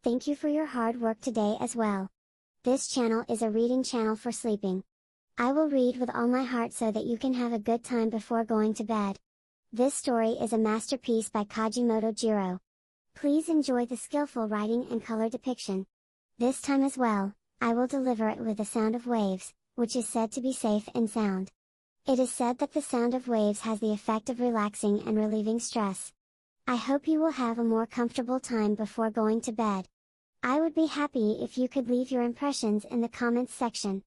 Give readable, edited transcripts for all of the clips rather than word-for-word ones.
Thank you for your hard work today as well. This channel is a reading channel for sleeping. I will read with all my heart so that you can have a good time before going to bed. This story is a masterpiece by Kajimoto Jiro. Please enjoy the skillful writing and color depiction. This time as well, I will deliver it with the sound of waves, which is said to be safe and sound. It is said that the sound of waves has the effect of relaxing and relieving stress. I hope you will have a more comfortable time before going to bed. I would be happy if you could leave your impressions in the comments section.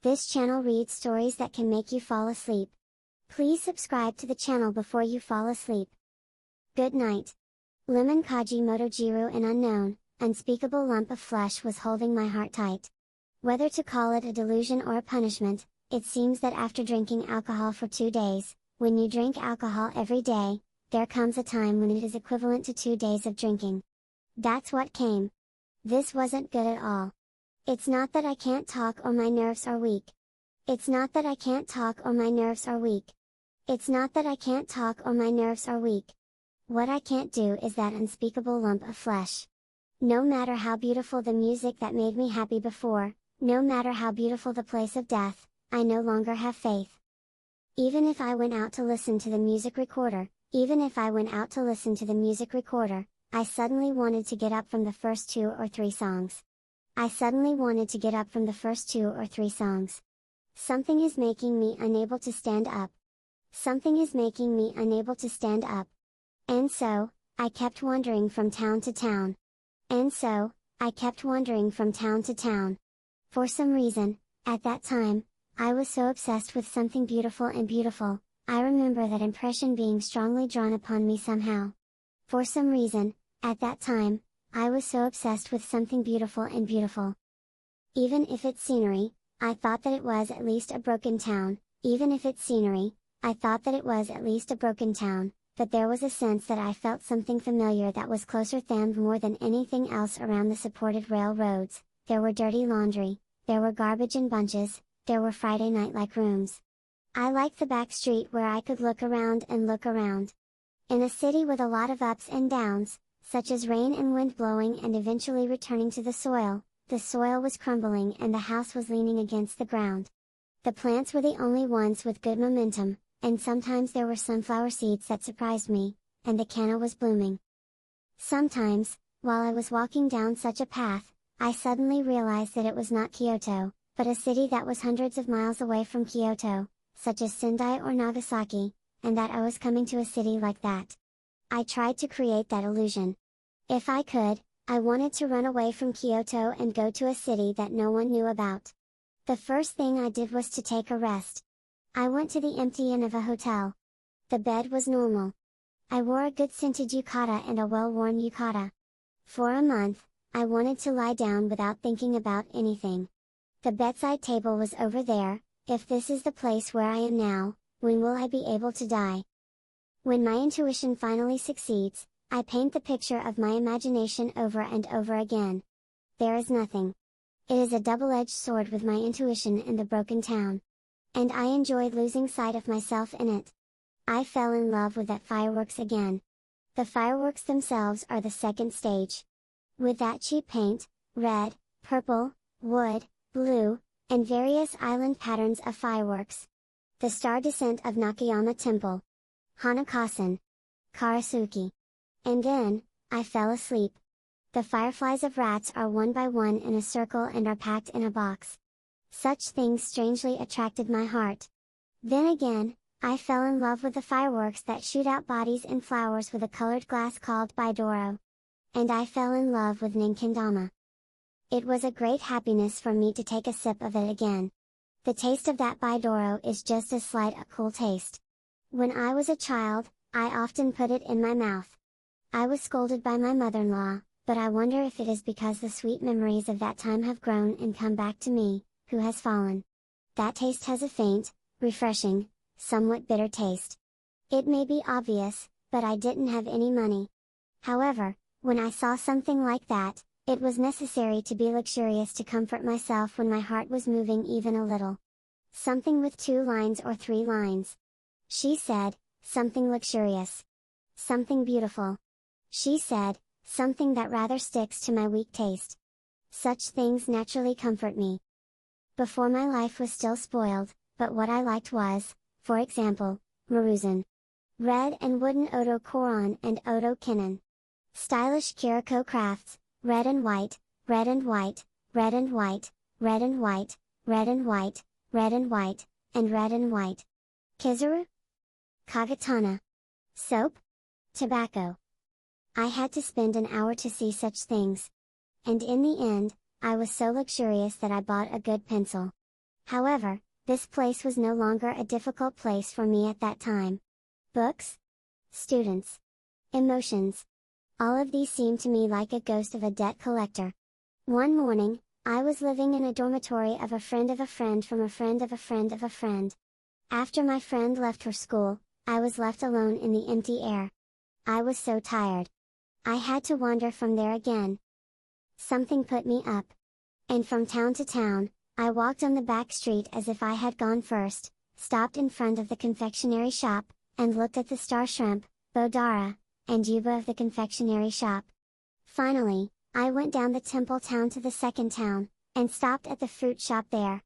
This channel reads stories that can make you fall asleep. Please subscribe to the channel before you fall asleep. Good night. Lemon Kajimoto Jiro. An unknown, unspeakable lump of flesh was holding my heart tight. Whether to call it a delusion or a punishment, it seems that after drinking alcohol for 2 days, when you drink alcohol every day, there comes a time when it is equivalent to 2 days of drinking. That's what came. This wasn't good at all. It's not that I can't talk or my nerves are weak. It's not that I can't talk or my nerves are weak. It's not that I can't talk or my nerves are weak. What I can't do is that unspeakable lump of flesh. No matter how beautiful the music that made me happy before, no matter how beautiful the place of death, I no longer have faith. Even if I went out to listen to the music recorder, I suddenly wanted to get up from the first 2 or 3 songs. Something is making me unable to stand up. And so, I kept wandering from town to town. For some reason, at that time, I was so obsessed with something beautiful and beautiful. I remember that impression being strongly drawn upon me somehow. For some reason, at that time, I was so obsessed with something beautiful and beautiful. Even if it's scenery, I thought that it was at least a broken town, but there was a sense that I felt something familiar that was closer than more than anything else around the supported railroads. There were dirty laundry, there were garbage in bunches, there were Friday night-like rooms. I liked the back street where I could look around. In a city with a lot of ups and downs, such as rain and wind blowing and eventually returning to the soil was crumbling and the house was leaning against the ground. The plants were the only ones with good momentum, and sometimes there were sunflower seeds that surprised me, and the canna was blooming. Sometimes, while I was walking down such a path, I suddenly realized that it was not Kyoto, but a city that was hundreds of miles away from Kyoto, such as Sendai or Nagasaki, and that I was coming to a city like that. I tried to create that illusion. If I could, I wanted to run away from Kyoto and go to a city that no one knew about. The first thing I did was to take a rest. I went to the empty inn of a hotel. The bed was normal. I wore a good scented yukata and a well-worn yukata. For a month, I wanted to lie down without thinking about anything. The bedside table was over there. If this is the place where I am now, when will I be able to die? When my intuition finally succeeds, I paint the picture of my imagination over and over again. There is nothing. It is a double-edged sword with my intuition in the broken town. And I enjoyed losing sight of myself in it. I fell in love with that fireworks again. The fireworks themselves are the second stage. With that cheap paint, red, purple, wood, blue, and various island patterns of fireworks. The star descent of Nakayama Temple. Hanakasan. Karasuki. And then, I fell asleep. The fireflies of rats are one by one in a circle and are packed in a box. Such things strangely attracted my heart. Then again, I fell in love with the fireworks that shoot out bodies and flowers with a colored glass called Baidoro. And I fell in love with Ninkendama. It was a great happiness for me to take a sip of it again. The taste of that Baidoro is just as slight a cool taste. When I was a child, I often put it in my mouth. I was scolded by my mother-in-law, but I wonder if it is because the sweet memories of that time have grown and come back to me, who has fallen. That taste has a faint, refreshing, somewhat bitter taste. It may be obvious, but I didn't have any money. However, when I saw something like that, it was necessary to be luxurious to comfort myself when my heart was moving even a little. Something with 2 lines or 3 lines. She said, something luxurious. Something beautiful. She said, something that rather sticks to my weak taste. Such things naturally comfort me. Before my life was still spoiled, but what I liked was, for example, Maruzen. Red and wooden Odo Koron and Odo Kinnan. Stylish Kiriko crafts, red and white, red and white, red and white, red and white, red and white, red and white, and red and white. Kizaru? Kagatana. Soap? Tobacco. I had to spend an hour to see such things. And in the end, I was so luxurious that I bought a good pencil. However, this place was no longer a difficult place for me at that time. Books? Students? Emotions? All of these seemed to me like a ghost of a debt collector. One morning, I was living in a dormitory of a friend of a friend from a friend of a friend of a friend. After my friend left for school, I was left alone in the empty air. I was so tired. I had to wander from there again. Something put me up. And from town to town, I walked on the back street as if I had gone first, stopped in front of the confectionery shop, and looked at the star shrimp, Bodara, and Yuba of the confectionery shop. Finally, I went down the temple town to the second town, and stopped at the fruit shop there.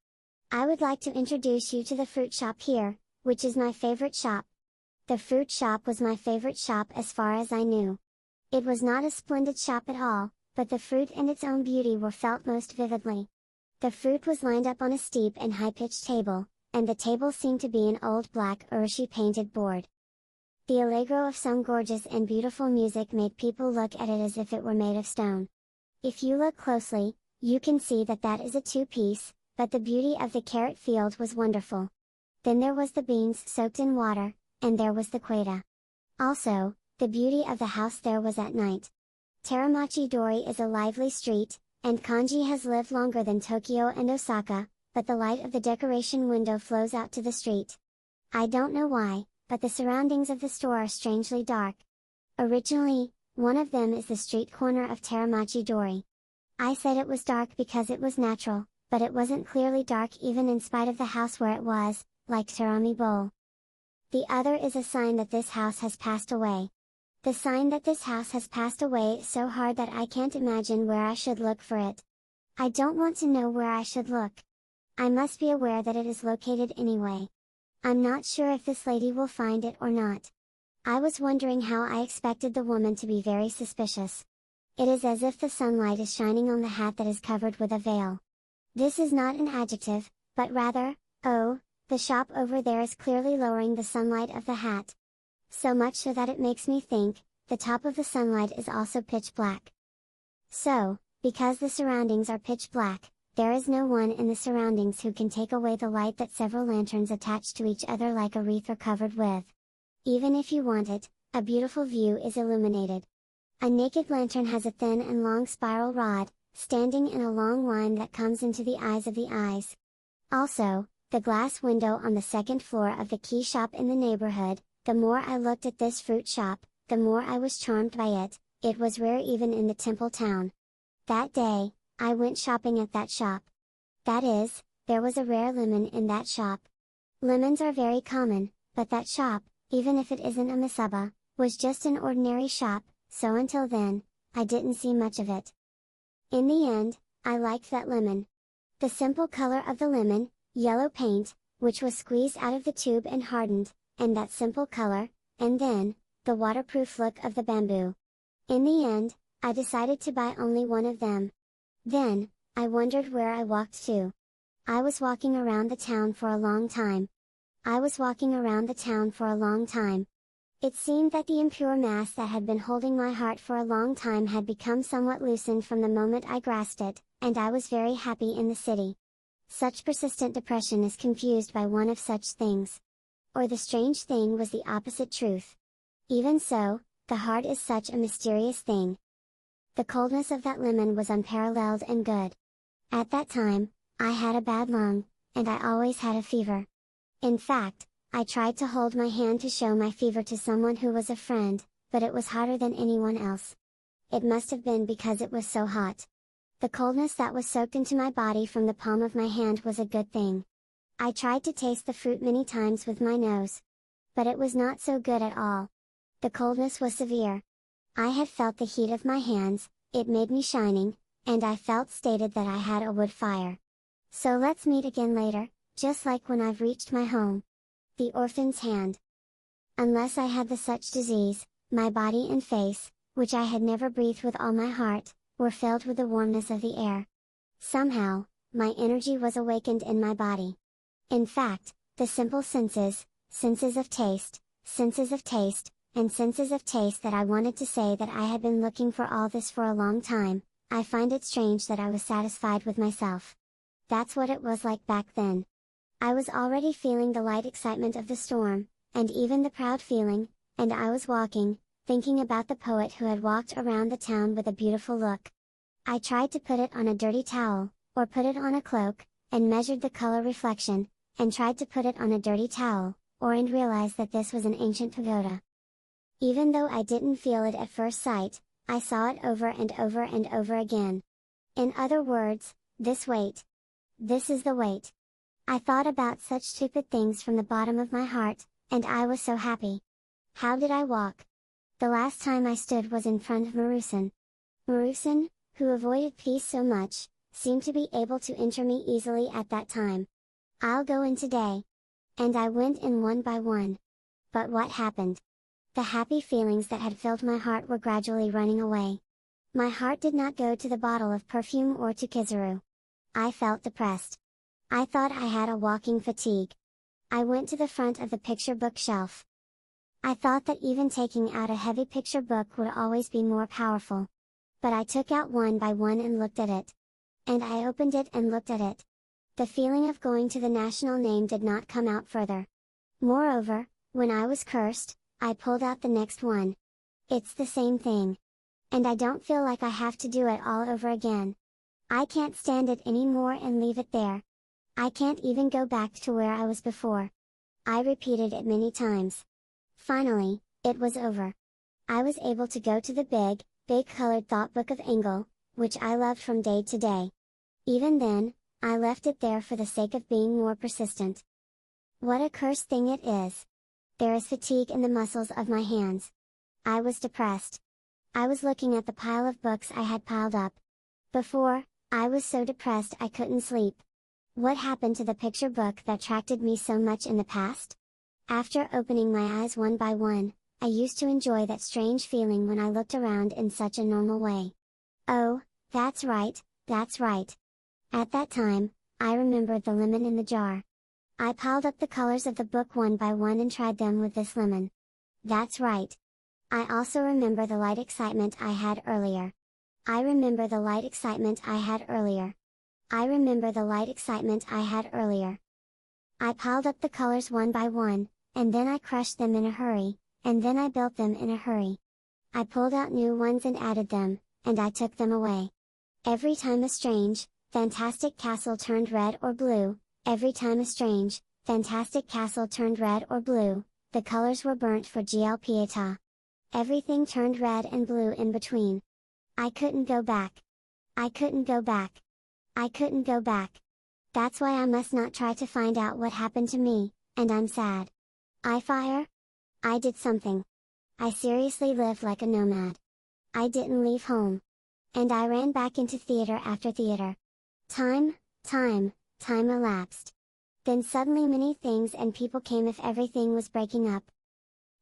I would like to introduce you to the fruit shop here, which is my favorite shop. The fruit shop was my favorite shop as far as I knew. It was not a splendid shop at all, but the fruit and its own beauty were felt most vividly. The fruit was lined up on a steep and high-pitched table, and the table seemed to be an old black urushi painted board. The allegro of some gorgeous and beautiful music made people look at it as if it were made of stone. If you look closely, you can see that that is a two-piece, but the beauty of the carrot field was wonderful. Then there was the beans soaked in water, and there was the queta. Also, the beauty of the house there was at night. Teramachi Dori is a lively street, and Kanji has lived longer than Tokyo and Osaka, but the light of the decoration window flows out to the street. I don't know why, but the surroundings of the store are strangely dark. Originally, one of them is the street corner of Teramachi Dori. I said it was dark because it was natural, but it wasn't clearly dark even in spite of the house where it was, like Terami Bowl. The other is a sign that this house has passed away. The sign that this house has passed away is so hard that I can't imagine where I should look for it. I don't want to know where I should look. I must be aware that it is located anyway. I'm not sure if this lady will find it or not. I was wondering how I expected the woman to be very suspicious. It is as if the sunlight is shining on the hat that is covered with a veil. This is not an adjective, but rather, oh, the shop over there is clearly lowering the sunlight of the hat. So much so that it makes me think, the top of the sunlight is also pitch black. So, because the surroundings are pitch black, there is no one in the surroundings who can take away the light that several lanterns attached to each other like a wreath are covered with. Even if you want it, a beautiful view is illuminated. A naked lantern has a thin and long spiral rod, standing in a long line that comes into the eyes of the eyes. Also, the glass window on the second floor of the key shop in the neighborhood, the more I looked at this fruit shop, the more I was charmed by it. It was rare even in the temple town. That day, I went shopping at that shop. That is, there was a rare lemon in that shop. Lemons are very common, but that shop, even if it isn't a misaba, was just an ordinary shop, so until then, I didn't see much of it. In the end, I liked that lemon. The simple color of the lemon, yellow paint, which was squeezed out of the tube and hardened, and that simple color, and then, the waterproof look of the bamboo. In the end, I decided to buy only one of them. Then, I wondered where I walked to. I was walking around the town for a long time. It seemed that the impure mass that had been holding my heart for a long time had become somewhat loosened from the moment I grasped it, and I was very happy in the city. Such persistent depression is confused by one of such things. Or the strange thing was the opposite truth. Even so, the heart is such a mysterious thing. The coldness of that lemon was unparalleled and good. At that time, I had a bad lung, and I always had a fever. In fact, I tried to hold my hand to show my fever to someone who was a friend, but it was hotter than anyone else. It must have been because it was so hot. The coldness that was soaked into my body from the palm of my hand was a good thing. I tried to taste the fruit many times with my nose. But it was not so good at all. The coldness was severe. I had felt the heat of my hands, it made me shining, and I felt stated that I had a wood fire. So let's meet again later, just like when I've reached my home. The orphan's hand. Unless I had the such disease, my body and face, which I had never breathed with all my heart, were filled with the warmness of the air. Somehow, my energy was awakened in my body. In fact, the simple senses of taste, and senses of taste that I wanted to say that I had been looking for all this for a long time, I find it strange that I was satisfied with myself. That's what it was like back then. I was already feeling the light excitement of the storm, and even the proud feeling, and I was walking, thinking about the poet who had walked around the town with a beautiful look. I tried to put it on a dirty towel, or put it on a cloak, and measured the color reflection, and tried to put it on a dirty towel, and realized that this was an ancient pagoda. Even though I didn't feel it at first sight, I saw it over and over and over again. In other words, this weight. This is the weight. I thought about such stupid things from the bottom of my heart, and I was so happy. How did I walk? The last time I stood was in front of Marusan. Marusan, who avoided peace so much, seemed to be able to enter me easily at that time. I'll go in today. And I went in one by one. But what happened? The happy feelings that had filled my heart were gradually running away. My heart did not go to the bottle of perfume or to Kizaru. I felt depressed. I thought I had a walking fatigue. I went to the front of the picture bookshelf. I thought that even taking out a heavy picture book would always be more powerful. But I took out one by one and looked at it. And I opened it and looked at it. The feeling of going to the national name did not come out further. Moreover, when I was cursed, I pulled out the next one. It's the same thing. And I don't feel like I have to do it all over again. I can't stand it anymore and leave it there. I can't even go back to where I was before. I repeated it many times. Finally, it was over. I was able to go to the big colored thought book of Engel, which I loved from day to day. Even then, I left it there for the sake of being more persistent. What a cursed thing it is! There is fatigue in the muscles of my hands. I was depressed. I was looking at the pile of books I had piled up. Before, I was so depressed I couldn't sleep. What happened to the picture book that attracted me so much in the past? After opening my eyes one by one, I used to enjoy that strange feeling when I looked around in such a normal way. Oh, that's right, that's right. At that time, I remembered the lemon in the jar. I piled up the colors of the book one by one and tried them with this lemon. That's right. I also remember the light excitement I had earlier. I remember the light excitement I had earlier. I remember the light excitement I had earlier. I piled up the colors one by one, and then I crushed them in a hurry, and then I built them in a hurry. I pulled out new ones and added them, and I took them away. Every time a strange, fantastic castle turned red or blue, every time a strange, fantastic castle turned red or blue, the colors were burnt for GL Pietà. Everything turned red and blue in between. I couldn't go back. I couldn't go back. I couldn't go back. That's why I must not try to find out what happened to me, and I'm sad. I did something. I seriously lived like a nomad. I didn't leave home. And I ran back into theater after theater. Time elapsed. Then suddenly many things and people came if everything was breaking up.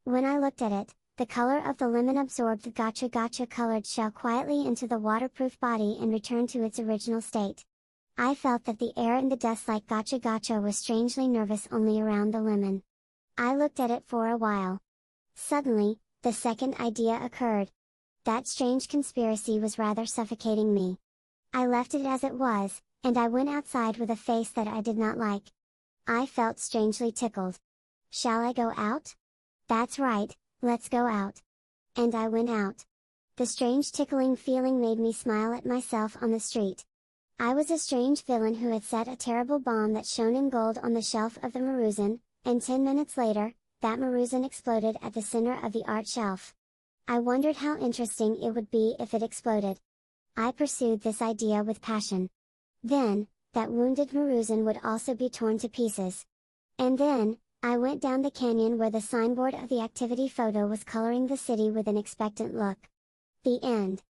When I looked at it, the color of the lemon absorbed the gotcha colored shell quietly into the waterproof body and returned to its original state. I felt that the air in the dust like gotcha was strangely nervous only around the lemon. I looked at it for a while. Suddenly, the second idea occurred. That strange conspiracy was rather suffocating me. I left it as it was, and I went outside with a face that I did not like. I felt strangely tickled. Shall I go out? That's right, let's go out. And I went out. The strange tickling feeling made me smile at myself on the street. I was a strange villain who had set a terrible bomb that shone in gold on the shelf of the Marusan, and 10 minutes later, that Marusan exploded at the center of the art shelf. I wondered how interesting it would be if it exploded. I pursued this idea with passion. Then, that wounded Marusan would also be torn to pieces. And then, I went down the canyon where the signboard of the activity photo was coloring the city with an expectant look. The end.